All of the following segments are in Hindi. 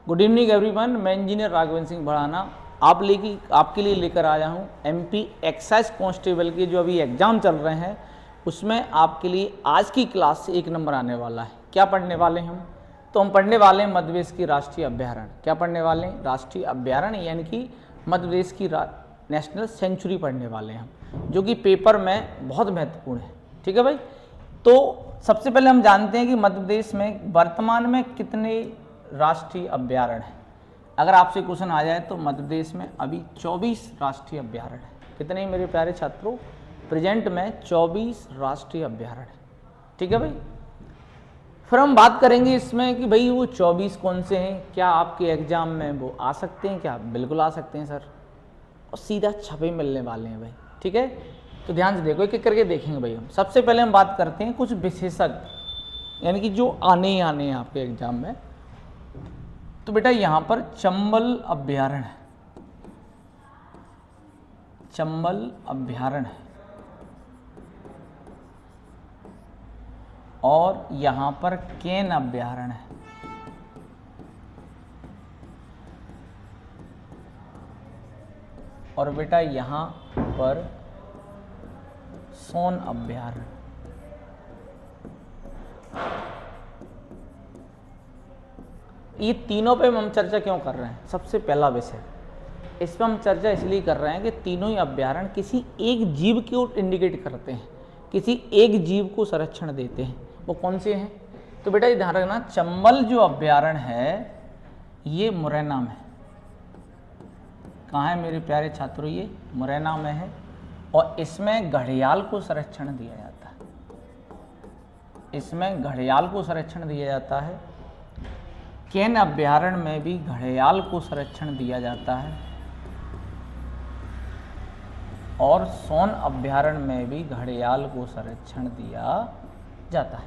गुड इवनिंग एवरीवन, मैं इंजीनियर राघवेंद्र सिंह भड़ाना आपके लिए लेकर आया हूँ एमपी एक्साइज कांस्टेबल के जो अभी एग्ज़ाम चल रहे हैं उसमें आपके लिए आज की क्लास से 1 नंबर आने वाला है। क्या पढ़ने वाले हैं हम? तो हम पढ़ने वाले हैं मध्य प्रदेश की राष्ट्रीय अभ्यारण्य। क्या पढ़ने वाले हैं? राष्ट्रीय अभ्यारण्य यानी कि मध्य प्रदेश की नेशनल सेंचुरी पढ़ने वाले हैं हम, जो कि पेपर में बहुत महत्वपूर्ण है। ठीक है भाई। तो सबसे पहले हम जानते हैं कि मध्य प्रदेश में वर्तमान में कितने राष्ट्रीय अभ्यारण्य है। अगर आपसे क्वेश्चन आ जाए तो मध्य प्रदेश में अभी 24 राष्ट्रीय अभ्यारण्य है। कितने मेरे प्यारे छात्रों? प्रेजेंट में 24 राष्ट्रीय अभ्यारण्य है। ठीक है भाई। फिर हम बात करेंगे इसमें कि भाई वो 24 कौन से हैं, क्या आपके एग्जाम में वो आ सकते हैं? क्या बिल्कुल आ सकते हैं सर, और सीधा छपे मिलने वाले हैं भाई। ठीक है, तो ध्यान से देखो, एक एक करके देखेंगे भाई। हम सबसे पहले हम बात करते हैं कुछ विशेषज्ञ यानी कि जो आने ही आने हैं आपके एग्जाम में। तो बेटा यहाँ पर चंबल अभ्यारण्य है, चंबल अभ्यारण्य है, और यहाँ पर केन अभ्यारण्य है, और बेटा यहाँ पर सोन अभ्यारण्य। ये तीनों पे हम चर्चा क्यों कर रहे हैं? सबसे पहला विषय इस पर हम चर्चा इसलिए कर रहे हैं कि तीनों ही अभ्यारण्य किसी एक जीव को इंडिकेट करते हैं, किसी एक जीव को संरक्षण देते हैं। वो कौन से हैं? तो बेटा ये ध्यान रखना, चंबल जो अभ्यारण्य है ये मुरैना में। कहाँ है मेरे प्यारे छात्रों? ये मुरैना में है, और इसमें घड़ियाल को संरक्षण दिया जाता है। इसमें घड़ियाल को संरक्षण दिया जाता है। केन अभ्यारण्य में भी घड़ियाल को संरक्षण दिया जाता है, और सोन अभ्यारण्य में भी घड़ियाल को संरक्षण दिया जाता है।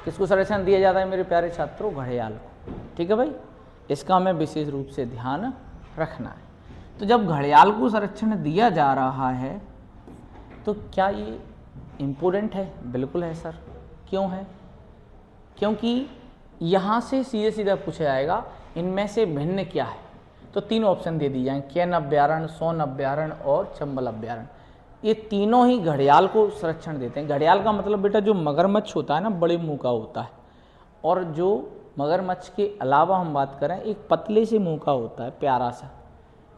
किसको संरक्षण दिया जाता है मेरे प्यारे छात्रों? घड़ियाल को। ठीक है भाई, इसका हमें विशेष रूप से ध्यान रखना है। तो जब घड़ियाल को संरक्षण दिया जा रहा है तो क्या ये इम्पोर्टेंट है? बिल्कुल है सर। क्यों है? क्योंकि यहाँ से सीधे सीधा पूछा जाएगा इनमें से भिन्न क्या है। तो 3 ऑप्शन दे दिए जाएंगे, केन अभ्यारण्य, सोन अभ्यारण्य और चंबल अभ्यारण्य। ये तीनों ही घड़ियाल को संरक्षण देते हैं। घड़ियाल का मतलब बेटा जो मगरमच्छ होता है ना, बड़े मुंह का होता है, और जो मगरमच्छ के अलावा हम बात करें एक पतले से मुंह का होता है, प्यारा सा,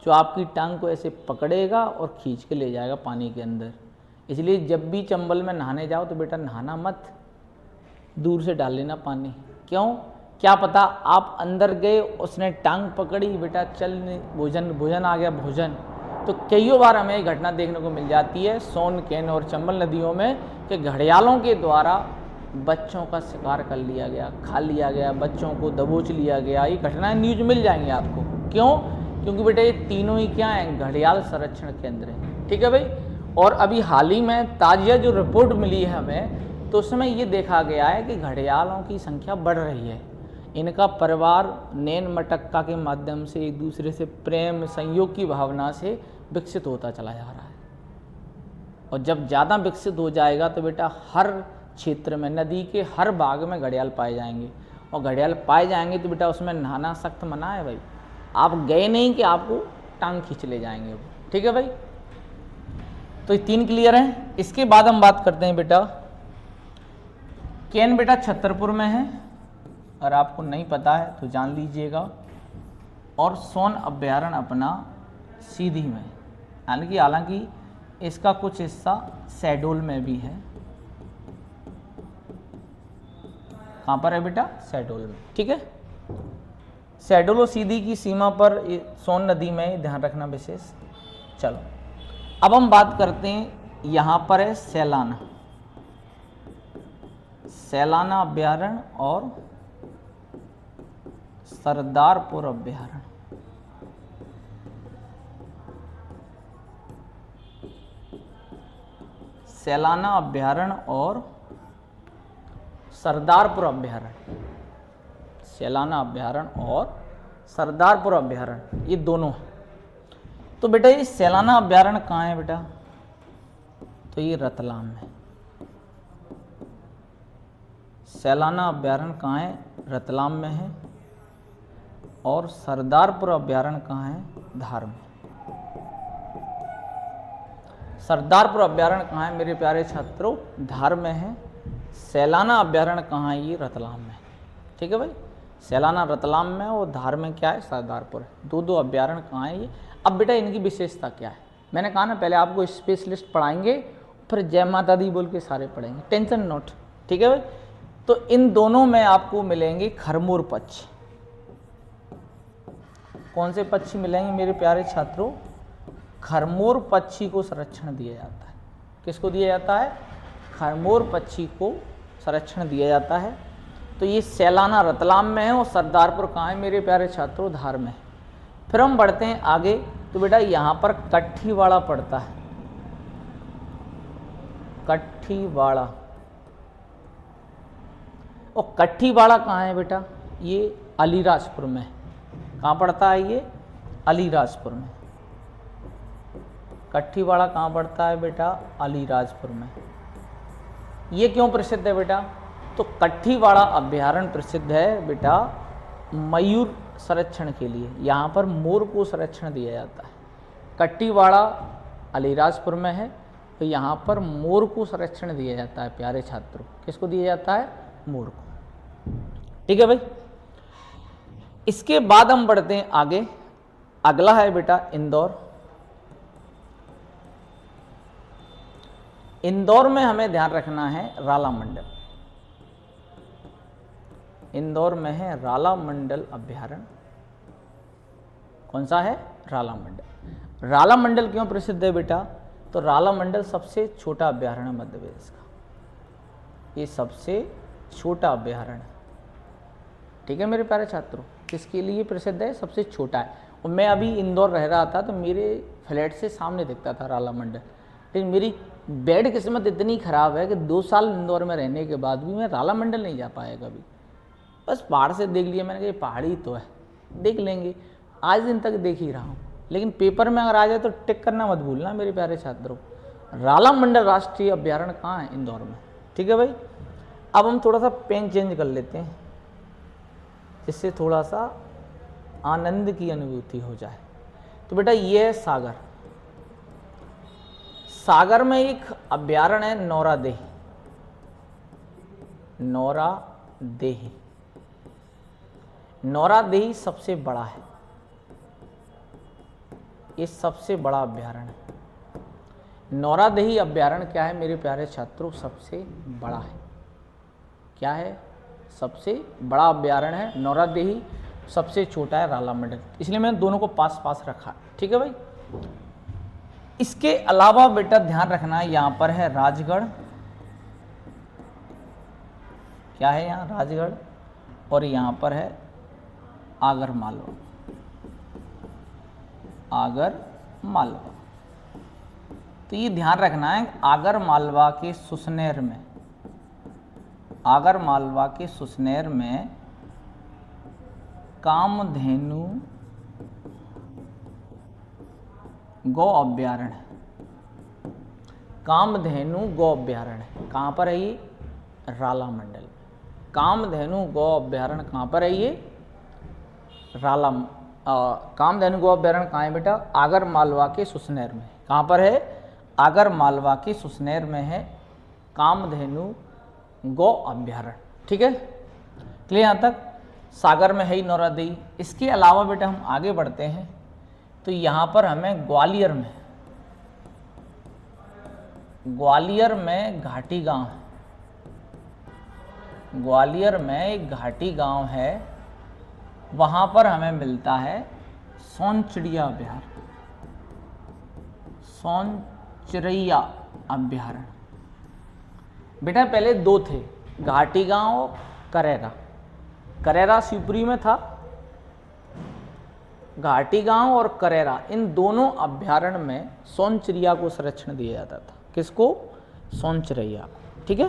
जो आपकी टांग को ऐसे पकड़ेगा और खींच के ले जाएगा पानी के अंदर। इसलिए जब भी चंबल में नहाने जाओ तो बेटा नहाना मत, दूर से डाल लेना पानी। क्यों? क्या पता आप अंदर गए, उसने टांग पकड़ी, बेटा चल भोजन आ गया भोजन। तो कईयों बार हमें ये घटना देखने को मिल जाती है सोन, केन और चंबल नदियों में कि घड़ियालों के द्वारा बच्चों का शिकार कर लिया गया, खा लिया गया, बच्चों को दबोच लिया गया। ये घटनाएं न्यूज मिल जाएंगी आपको। क्यों? क्योंकि बेटा ये तीनों ही क्या हैं? घड़ियाल संरक्षण केंद्र हैं। ठीक है भाई। और अभी हाल ही में ताज़ा जो रिपोर्ट मिली है हमें, तो उसमें ये देखा गया है कि घड़ियालों की संख्या बढ़ रही है। इनका परिवार नैन मटक्का के माध्यम से एक दूसरे से प्रेम संयोग की भावना से विकसित होता चला जा रहा है, और जब ज़्यादा विकसित हो जाएगा तो बेटा हर क्षेत्र में, नदी के हर भाग में घड़ियाल पाए जाएंगे, और घड़ियाल पाए जाएंगे तो बेटा उसमें नहाना सख्त मना है भाई। आप गए नहीं कि आपको टांग खींच ले जाएंगे। ठीक है भाई। तो ये 3 क्लियर हैं। इसके बाद हम बात करते हैं बेटा केन। बेटा छतरपुर में है, अगर आपको नहीं पता है तो जान लीजिएगा, और सोन अभ्यारण्य अपना सीधी में, यानी कि हालांकि इसका कुछ हिस्सा शहडोल में भी है। कहाँ पर है बेटा? शहडोल में। ठीक है, शहडोल और सीधी की सीमा पर सोन नदी में, ध्यान रखना विशेष। चलो अब हम बात करते हैं, यहाँ पर है सैलाना, सैलाना अभ्यारण्य और सरदारपुर अभ्यारण्य। सैलाना अभ्यारण्य और सरदारपुर अभ्यारण्य, सैलाना अभ्यारण्य और सरदारपुर अभ्यारण्य, ये दोनों हैं। तो बेटा ये सैलाना अभ्यारण्य कहाँ है बेटा? तो ये रतलाम में। सैलाना अभ्यारण्य कहाँ है? रतलाम में है। और सरदारपुर अभ्यारण्य कहाँ है? धार में। सरदारपुर अभ्यारण्य कहाँ है मेरे प्यारे छात्रों? धार में है। सैलाना अभ्यारण्य कहाँ है? ये रतलाम में। ठीक है भाई, सैलाना रतलाम में और धार में क्या है? सरदारपुर है। दो अभ्यारण्य कहाँ है ये? अब बेटा इनकी विशेषता क्या है? मैंने कहा ना पहले आपको स्पेशलिस्ट पढ़ाएंगे, फिर जय माता दी बोल के सारे पढ़ेंगे, टेंशन नोट। ठीक है भाई, तो इन दोनों में आपको मिलेंगे खरमोर पक्षी। कौन से पक्षी मिलेंगे मेरे प्यारे छात्रों? खरमोर पक्षी को संरक्षण दिया जाता है। किसको दिया जाता है? खरमोर पक्षी को संरक्षण दिया जाता है। तो ये सैलाना रतलाम में है और सरदारपुर कहाँ है मेरे प्यारे छात्रों? धार में। फिर हम बढ़ते हैं आगे, तो बेटा यहाँ पर कट्ठीवाड़ा पड़ता है। कट्ठीवाड़ा, और कट्ठीवाड़ा कहाँ है बेटा? ये अलीराजपुर में। कहाँ पड़ता है ये? अलीराजपुर में। कट्ठीवाड़ा कहाँ पड़ता है बेटा? अलीराजपुर में। ये क्यों प्रसिद्ध है बेटा? तो कट्ठीवाड़ा अभ्यारण्य प्रसिद्ध है बेटा मयूर संरक्षण के लिए। यहाँ पर मोर को संरक्षण दिया जाता है। कट्ठीवाड़ा अलीराजपुर में है, तो यहाँ पर मोर को संरक्षण दिया जाता है प्यारे छात्रों। किसको दिया जाता है? मोर को। ठीक है भाई, इसके बाद हम बढ़ते हैं आगे। अगला है बेटा इंदौर। इंदौर में हमें ध्यान रखना है राला मंडल। इंदौर में है राला मंडल अभ्यारण्य। कौन सा है? राला मंडल। राला मंडल क्यों प्रसिद्ध है बेटा? तो राला मंडल सबसे छोटा अभ्यारण्य मध्य प्रदेश का। ये सबसे छोटा अभ्यारण्य। ठीक है मेरे प्यारे छात्रों, किसके लिए प्रसिद्ध है? सबसे छोटा है। और मैं अभी इंदौर रह रहा था तो मेरे फ्लैट से सामने दिखता था राला मंडल, लेकिन मेरी बैड किस्मत इतनी ख़राब है कि 2 साल इंदौर में रहने के बाद भी मैं राला मंडल नहीं जा पाया कभी। बस पहाड़ से देख लिया मैंने, कहा पहाड़ी तो है, देख लेंगे। आज दिन तक देख ही रहा हूँ, लेकिन पेपर में अगर आ जाए तो टिक करना मत भूलना मेरे प्यारे छात्रों। राला मंडल राष्ट्रीय अभ्यारण्य कहाँ है? इंदौर में। ठीक है भाई, अब हम थोड़ा सा पेन चेंज कर लेते हैं, जिससे थोड़ा सा आनंद की अनुभूति हो जाए। तो बेटा ये है सागर। सागर में एक अभ्यारण्य है नौरादेही। नौरादेही, नौरादेही सबसे बड़ा है। ये सबसे बड़ा अभ्यारण्य है। नौरादेही अभ्यारण्य क्या है मेरे प्यारे छात्रों? सबसे बड़ा है। क्या है? सबसे बड़ा अभ्यारण्य है नौरादेही, सबसे छोटा है राला मंडल। इसलिए मैंने दोनों को पास पास रखा। ठीक है भाई, इसके अलावा बेटा ध्यान रखना है यहाँ पर है राजगढ़। क्या है यहाँ? राजगढ़। और यहाँ पर है आगर मालवा। आगर मालवा, तो ये ध्यान रखना है आगर मालवा के सुसनेर में, आगर मालवा के सुसनेर में कामधेनु गौ अभ्यारण्य। कामधेनु गौ अभ्यारण्य कहाँ पर है ये? राला मंडल। कामधेनु गौ अभ्यारण्य कहाँ पर है ये? कामधेनु गौ अभ्यारण्य कहाँ है बेटा? आगर मालवा के सुसनेर में। कहाँ पर है? आगर मालवा के सुसनेर में है कामधेनु गौ अभ्यारण्य। ठीक है, क्लियर यहाँ तक? सागर में है ही नौरादेही। इसके अलावा बेटा हम आगे बढ़ते हैं, तो यहाँ पर हमें ग्वालियर में, ग्वालियर में घाटी गांव है। ग्वालियर में एक घाटी गांव है, वहाँ पर हमें मिलता है सोनचिड़िया अभ्यारण्य। सोनचिड़िया अभ्यारण्य बेटा पहले 2 थे, घाटी गांव और करेरा। करेरा शिवपुरी में था। घाटी गांव और करेरा, इन दोनों अभ्यारण्य में सोनचिड़िया को संरक्षण दिया जाता था। किसको? सोनचिड़िया। ठीक है,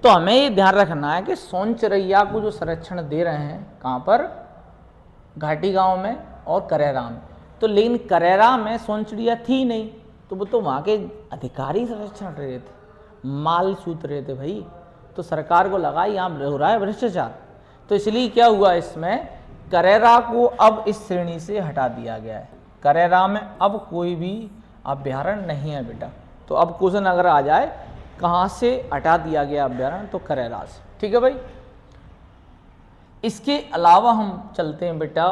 तो हमें ये ध्यान रखना है कि सोनचिड़िया को जो संरक्षण दे रहे हैं कहाँ पर? घाटी गांव में और करेरा में। तो लेकिन करेरा में सोनचिड़िया थी नहीं, तो वो तो वहाँ के अधिकारी संरक्षण रहे थे, माल सूत रहे थे भाई। तो सरकार को लगा यहाँ हो रहा है भ्रष्टाचार, तो इसलिए क्या हुआ, इसमें करेरा को अब इस श्रेणी से हटा दिया गया है। करेरा में अब कोई भी अभ्यारण्य नहीं है बेटा। तो अब क्वेश्चन अगर आ जाए कहाँ से हटा दिया गया अभ्यारण्य, तो करेरा से। ठीक है भाई। इसके अलावा हम चलते हैं बेटा,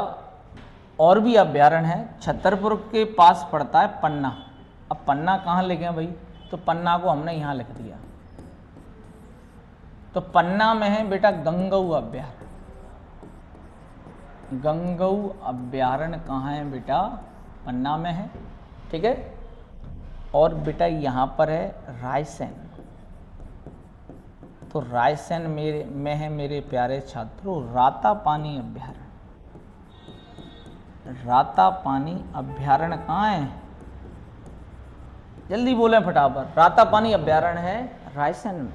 और भी अभ्यारण्य है। छतरपुर के पास पड़ता है पन्ना। अब पन्ना कहाँ लिखे भाई, तो पन्ना को हमने यहाँ लिख दिया। तो पन्ना में है बेटा गंगऊ अभ्यारण्य। गंगऊ अभ्यारण्य कहाँ है बेटा, पन्ना में है। ठीक है। और बेटा यहाँ पर है रायसेन। तो रायसेन में है मेरे प्यारे छात्रों रातापानी अभ्यारण्य। रातापानी अभ्यारण्य कहाँ है, जल्दी बोलें फटाफट। रातापानी अभ्यारण्य है रायसेन में,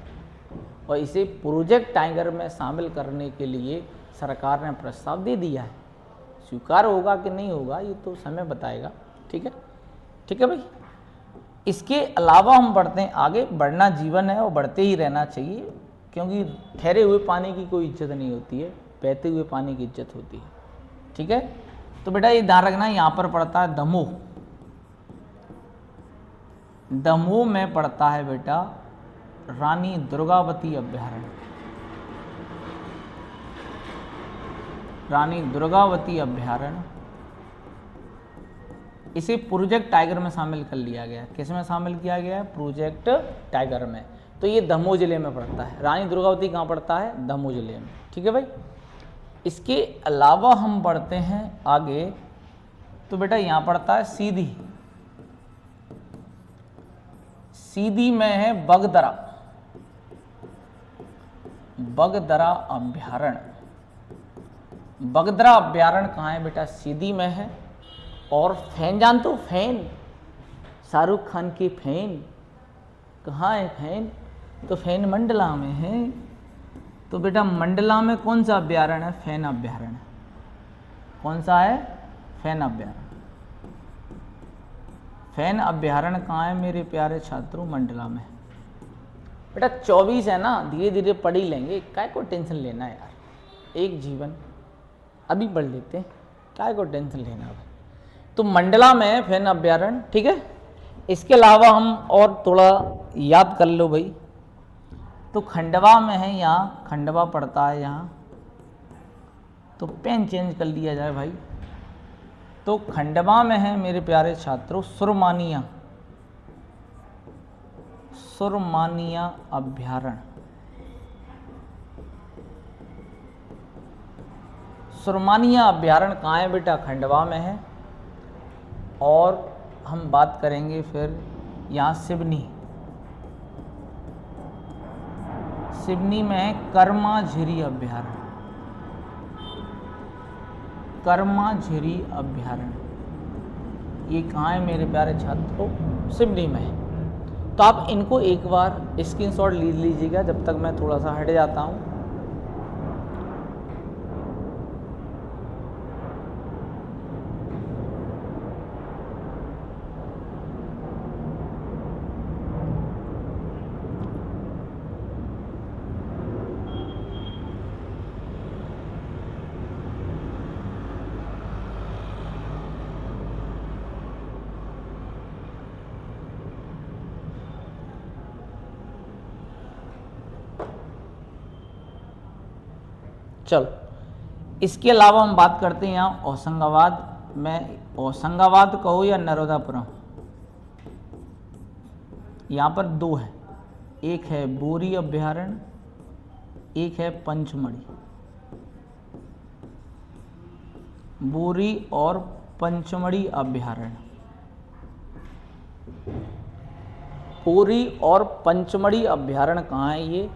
और इसे प्रोजेक्ट टाइगर में शामिल करने के लिए सरकार ने प्रस्ताव दे दिया है। स्वीकार होगा कि नहीं होगा ये तो समय बताएगा। ठीक है, ठीक है भाई। इसके अलावा हम बढ़ते हैं आगे। बढ़ना जीवन है और बढ़ते ही रहना चाहिए, क्योंकि ठहरे हुए पानी की कोई इज्जत नहीं होती है, बहते हुए पानी की इज्जत होती है। ठीक है। तो बेटा ये ध्यान रखना, यहाँ पर पड़ता है दमोह। दमोह में पड़ता है बेटा रानी दुर्गावती अभ्यारण्य। रानी दुर्गावती अभ्यारण्य, इसे प्रोजेक्ट टाइगर में शामिल कर लिया गया। किस में शामिल किया गया है, प्रोजेक्ट टाइगर में। तो ये दमोह जिले में पड़ता है। रानी दुर्गावती कहाँ पड़ता है, दमोह जिले में। ठीक है भाई। इसके अलावा हम बढ़ते हैं आगे, तो बेटा यहाँ पड़ता है सीधी। सीधी में है बगदरा। बगदरा अभ्यारण्य। बगदरा अभ्यारण्य कहाँ है बेटा, सीधी में है। और फैन जानते हो, फैन, शाहरुख खान की फैन कहाँ है फैन, तो फैन मंडला में है। तो बेटा मंडला में कौन सा अभ्यारण्य है, फैन अभ्यारण्य। कौन सा है, फैन अभ्यारण्य। फैन अभ्यारण्य कहाँ है मेरे प्यारे छात्रों, मंडला में। बेटा 24 है ना, धीरे धीरे पढ़ ही लेंगे, काय को टेंशन लेना है यार, एक जीवन, अभी पढ़ लेते हैं, काय को टेंशन लेना है। तो मंडला में है फैन अभ्यारण्य। ठीक है। इसके अलावा हम और थोड़ा याद कर लो भाई, तो खंडवा में है, यहाँ खंडवा पड़ता है यहाँ। तो पेन चेंज कर लिया जाए भाई। तो खंडवा में है मेरे प्यारे छात्रों सुरमानिया। सुरमानिया अभ्यारण्य। सुरमानिया अभ्यारण्य कहाँ है बेटा, खंडवा में है। और हम बात करेंगे फिर यहाँ सिवनी। सिवनी में है कर्माझिरी अभ्यारण्य। कर्माझिरी अभ्यारण्य, ये कहाँ है मेरे प्यारे छात्रों, सिवनी में है। तो आप इनको एक बार स्क्रीनशॉट ले लीजिएगा, जब तक मैं थोड़ा सा हट जाता हूँ। चलो, इसके अलावा हम बात करते हैं यहाँ होशंगाबाद में। होशंगाबाद कहो या नर्मदापुरम, यहाँ पर दो है, एक है बोरी अभ्यारण्य, एक है पंचमढ़ी। बोरी और पंचमढ़ी अभ्यारण्य। बोरी और पंचमढ़ी अभ्यारण्य कहाँ है, ये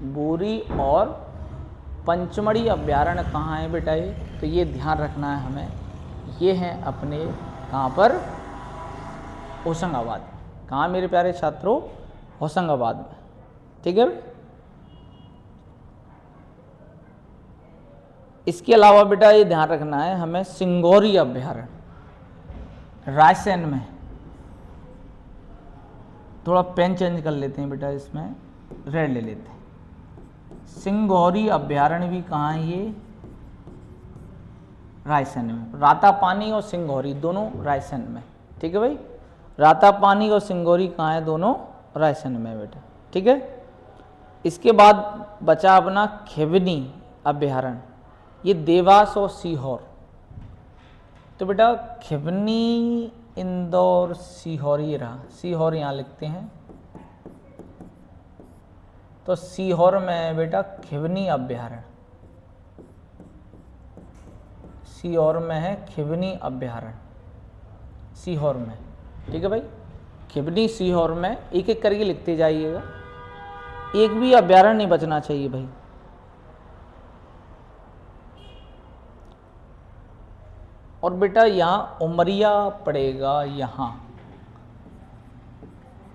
बोरी और पंचमढ़ी अभ्यारण्य कहाँ है बेटा, ये तो ये ध्यान रखना है हमें। ये हैं अपने कहाँ पर, होशंगाबाद। कहाँ मेरे प्यारे छात्रों, होशंगाबाद में। ठीक है। इसके अलावा बेटा ये ध्यान रखना है हमें सिंगोरी अभ्यारण्य, रायसेन में। थोड़ा पेन चेंज कर लेते हैं बेटा, इसमें रेड ले लेते हैं। सिंगोरी अभ्यारण्य भी कहाँ है, ये रायसेन में। रातापानी और सिंगौरी दोनों रायसेन में, ठीक है भाई। रातापानी और सिंगौरी कहाँ है? दोनों रायसेन में बेटा, ठीक है। इसके बाद बचा अपना खिवनी अभ्यारण्य, ये देवास और सीहोर। तो बेटा खिवनी, इंदौर, सीहोर, ये रहा। सीहोर यहाँ लिखते हैं, तो सीहोर में है बेटा खिवनी अभ्यारण्य। सीहोर में है खिवनी अभ्यारण्य, सीहोर में, ठीक है भाई। खिवनी सीहोर में, एक एक करके लिखते जाइएगा, एक भी अभ्यारण्य नहीं बचना चाहिए भाई। और बेटा यहाँ उमरिया पड़ेगा, यहाँ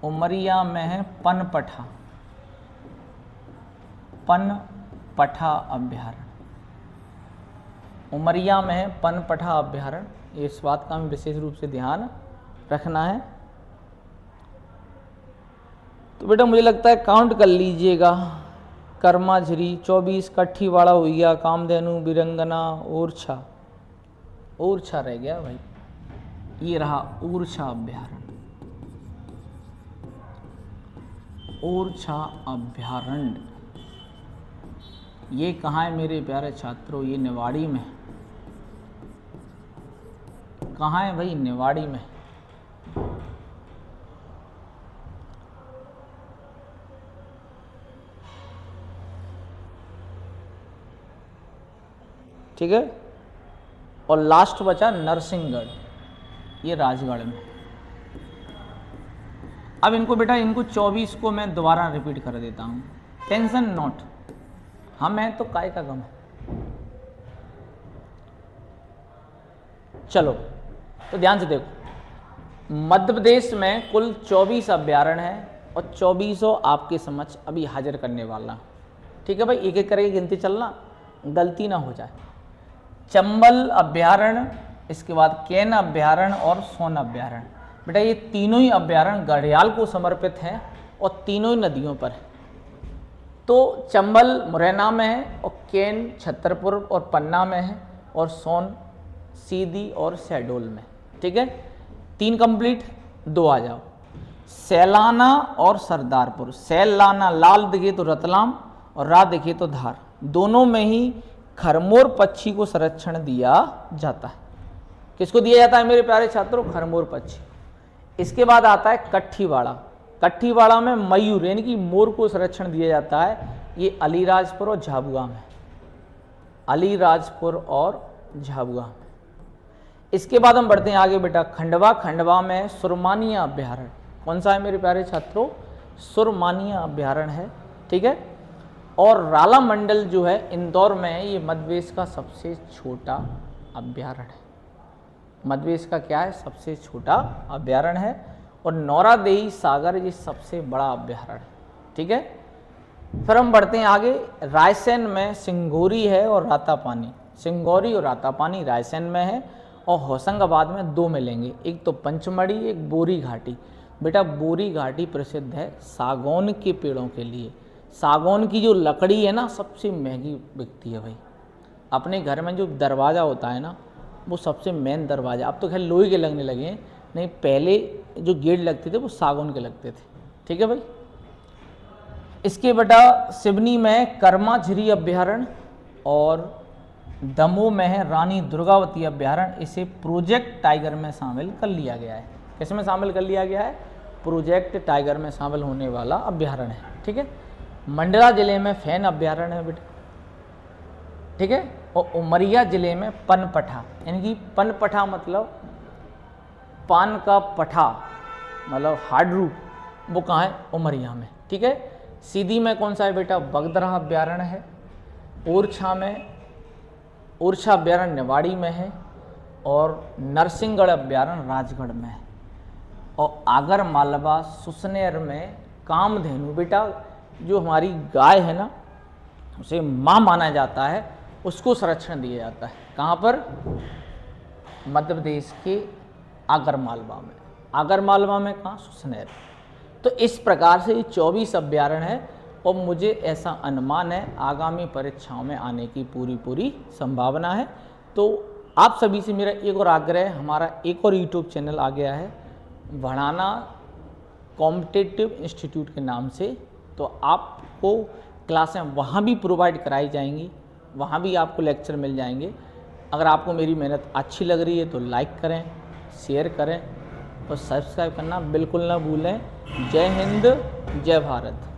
उमरिया में है पनपठा, पनपठा अभ्यारण्य। उमरिया में है पनपठा अभ्यारण्य, इस बात का हमें विशेष रूप से ध्यान रखना है। तो बेटा मुझे लगता है काउंट कर लीजिएगा, कर्माझरी 24, कट्ठीवाड़ा हो गया, कामधेनु, बिरंगना, ओरछा, ओरछा रह गया भाई, ये रहा ओरछा अभ्यारण्य, ओरछा अभ्यारण्य। ये कहाँ है मेरे प्यारे छात्रों? ये निवाड़ी में। कहाँ है भाई? निवाड़ी में। ठीक है। और लास्ट बचा नरसिंहगढ़, ये राजगढ़ में। अब इनको बेटा, इनको 24 को मैं दोबारा रिपीट कर देता हूँ, टेंशन नॉट, हम हैं तो काय का गम है। चलो तो ध्यान से देखो, मध्य प्रदेश में कुल 24 अभ्यारण्य हैं और 24 आपके समक्ष अभी हाजिर करने वाला, ठीक है भाई। एक एक करके गिनती चलना, गलती ना हो जाए। चंबल अभ्यारण्य, इसके बाद केन अभ्यारण्य और सोन अभ्यारण्य। बेटा ये तीनों ही अभ्यारण्य घड़ियाल को समर्पित हैं और तीनों ही नदियों पर है। तो चंबल मुरैना में है और केन छतरपुर और पन्ना में है और सोन सीधी और शहडोल में, ठीक है। 3 कंप्लीट, 2 आ जाओ। सैलाना और सरदारपुर, सैलाना लाल दिखे तो रतलाम और रा दिखे तो धार, दोनों में ही खरमोर पक्षी को संरक्षण दिया जाता है। किसको दिया जाता है मेरे प्यारे छात्रों? खरमोर पक्षी। इसके बाद आता है कट्ठीवाड़ा, कट्ठीवाड़ा में मयूर यानी कि मोर को संरक्षण दिया जाता है, ये अलीराजपुर और झाबुआ में, अलीराजपुर और झाबुआ में। इसके बाद हम बढ़ते हैं आगे बेटा, खंडवा, खंडवा में सुरमानिया अभ्यारण्य। कौन सा है मेरे प्यारे छात्रों? सुरमानिया अभ्यारण्य है, ठीक है। और राला मंडल जो है इंदौर में है, ये मध्य प्रदेश का सबसे छोटा अभ्यारण्य है। मध्य प्रदेश का क्या है? सबसे छोटा अभ्यारण्य है। और नौरादेही सागर ये सबसे बड़ा अभ्यारण्य है, ठीक है। फिर हम बढ़ते हैं आगे, रायसेन में सिंगौरी है और रातापानी, सिंगौरी और रातापानी रायसेन में है। और होशंगाबाद में 2 मिलेंगे, एक तो पंचमढ़ी, एक बोरी घाटी। बेटा बोरी घाटी प्रसिद्ध है सागौन के पेड़ों के लिए। सागौन की जो लकड़ी है ना, सबसे महंगी बिकती है भाई। अपने घर में जो दरवाज़ा होता है ना, वो सबसे मेन दरवाज़ा, अब तो खैर लोहे के लगने लगे हैं, नहीं पहले जो गेट लगते थे वो सागौन के लगते थे, ठीक है भाई। इसके बेटा सिवनी में कर्माझरी अभ्यारण्य और दमोह में है रानी दुर्गावती अभ्यारण्य। इसे प्रोजेक्ट टाइगर में शामिल कर लिया गया है। किस में शामिल कर लिया गया है? प्रोजेक्ट टाइगर में शामिल होने वाला अभ्यारण्य है, ठीक है। मंडला जिले में फैन अभ्यारण्य है बेटा, ठीक है। और उमरिया जिले में पनपठा, यानी कि पनपठा मतलब पान का पठा मतलब हार्ड रूट, वो कहाँ है? उमरिया में, ठीक है। सीधी में कौन सा है बेटा? बगदरा अभ्यारण्य है। ओरछा में, ओरछा अभ्यारण्य निवाड़ी में है। और नरसिंहगढ़ अभ्यारण्य राजगढ़ में है। और आगर मालवा सुसनेर में कामधेनु, बेटा जो हमारी गाय है ना, उसे माँ माना जाता है, उसको संरक्षण दिया जाता है। कहाँ पर? मध्य प्रदेश के आगरमालवा में। आगरमालवा में कहाँ? सुसनेर। तो इस प्रकार से ये 24 अभ्यारण्य है और मुझे ऐसा अनुमान है आगामी परीक्षाओं में आने की पूरी संभावना है। तो आप सभी से मेरा एक और आग्रह है, हमारा एक और यूट्यूब चैनल आ गया है बढ़ाना कॉम्पिटिटिव इंस्टीट्यूट के नाम से, तो आपको क्लासें वहाँ भी प्रोवाइड कराई जाएंगी, वहाँ भी आपको लेक्चर मिल जाएंगे। अगर आपको मेरी मेहनत अच्छी लग रही है तो लाइक करें, शेयर करें और सब्सक्राइब करना बिल्कुल ना भूलें। जय हिंद, जय भारत।